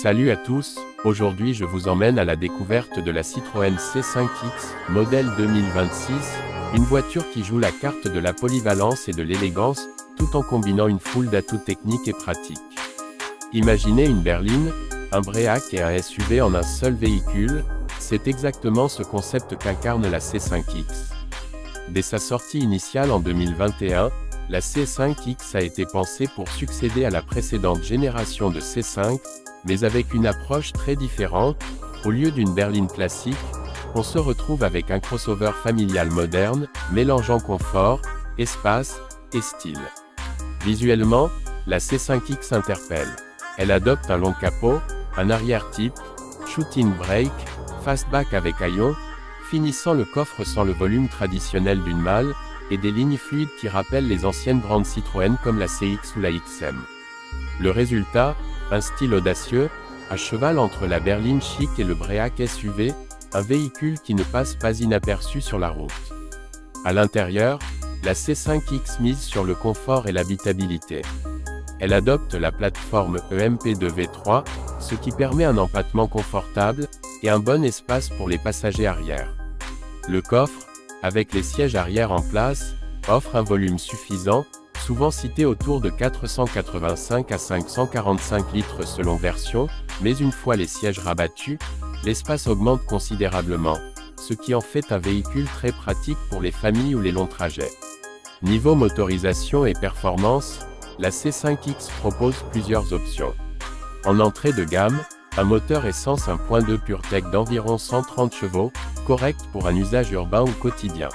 Salut à tous, aujourd'hui je vous emmène à la découverte de la Citroën C5X, modèle 2026, une voiture qui joue la carte de la polyvalence et de l'élégance, tout en combinant une foule d'atouts techniques et pratiques. Imaginez une berline, un bréac et un SUV en un seul véhicule, c'est exactement ce concept qu'incarne la C5X. Dès sa sortie initiale en 2021, la C5X a été pensée pour succéder à la précédente génération de C5, mais avec une approche très différente. Au lieu d'une berline classique, on se retrouve avec un crossover familial moderne, mélangeant confort, espace et style. Visuellement, la C5X interpelle. Elle adopte un long capot, un arrière type, shooting brake, fastback avec haillons, finissant le coffre sans le volume traditionnel d'une malle, et des lignes fluides qui rappellent les anciennes grandes Citroën comme la CX ou la XM. Le résultat, un style audacieux, à cheval entre la berline chic et le bréac SUV, un véhicule qui ne passe pas inaperçu sur la route. À l'intérieur, la C5X mise sur le confort et l'habitabilité. Elle adopte la plateforme EMP2V3, ce qui permet un empattement confortable, et un bon espace pour les passagers arrière. Le coffre, avec les sièges arrière en place, offre un volume suffisant, souvent cité autour de 485 à 545 litres selon version, mais une fois les sièges rabattus, l'espace augmente considérablement, ce qui en fait un véhicule très pratique pour les familles ou les longs trajets. Niveau motorisation et performance, la C5X propose plusieurs options. En entrée de gamme, un moteur essence 1.2 PureTech d'environ 130 chevaux, correct pour un usage urbain ou quotidien.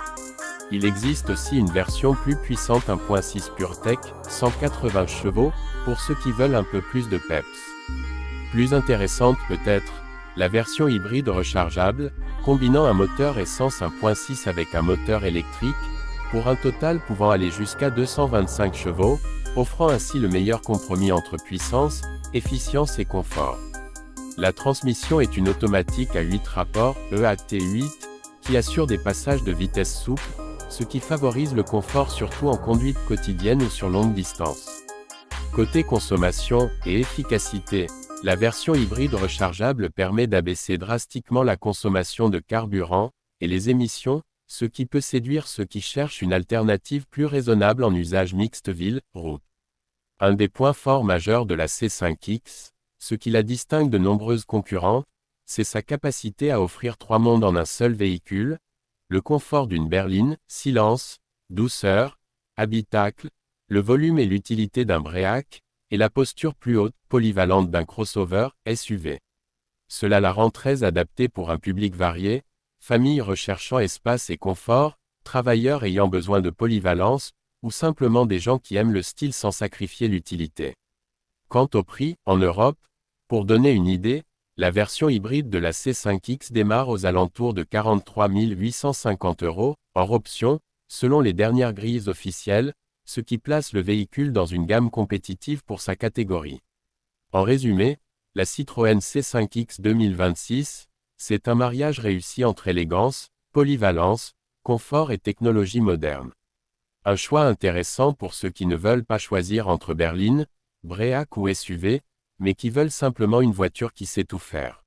Il existe aussi une version plus puissante 1.6 PureTech, 180 chevaux, pour ceux qui veulent un peu plus de peps. Plus intéressante peut-être, la version hybride rechargeable, combinant un moteur essence 1.6 avec un moteur électrique, pour un total pouvant aller jusqu'à 225 chevaux, offrant ainsi le meilleur compromis entre puissance, efficience et confort. La transmission est une automatique à 8 rapports, EAT8, qui assure des passages de vitesse souples, ce qui favorise le confort surtout en conduite quotidienne ou sur longue distance. Côté consommation et efficacité, la version hybride rechargeable permet d'abaisser drastiquement la consommation de carburant et les émissions, ce qui peut séduire ceux qui cherchent une alternative plus raisonnable en usage mixte ville-route. Un des points forts majeurs de la C5X, ce qui la distingue de nombreuses concurrentes, c'est sa capacité à offrir 3 mondes en un seul véhicule: le confort d'une berline, silence, douceur, habitacle, le volume et l'utilité d'un bréac, et la posture plus haute, polyvalente d'un crossover, SUV. Cela la rend très adaptée pour un public varié, familles recherchant espace et confort, travailleurs ayant besoin de polyvalence, ou simplement des gens qui aiment le style sans sacrifier l'utilité. Quant au prix, en Europe, pour donner une idée, la version hybride de la C5X démarre aux alentours de 43 850 €, hors option, selon les dernières grilles officielles, ce qui place le véhicule dans une gamme compétitive pour sa catégorie. En résumé, la Citroën C5X 2026, c'est un mariage réussi entre élégance, polyvalence, confort et technologie moderne. Un choix intéressant pour ceux qui ne veulent pas choisir entre berline, bréac ou SUV, mais qui veulent simplement une voiture qui sait tout faire.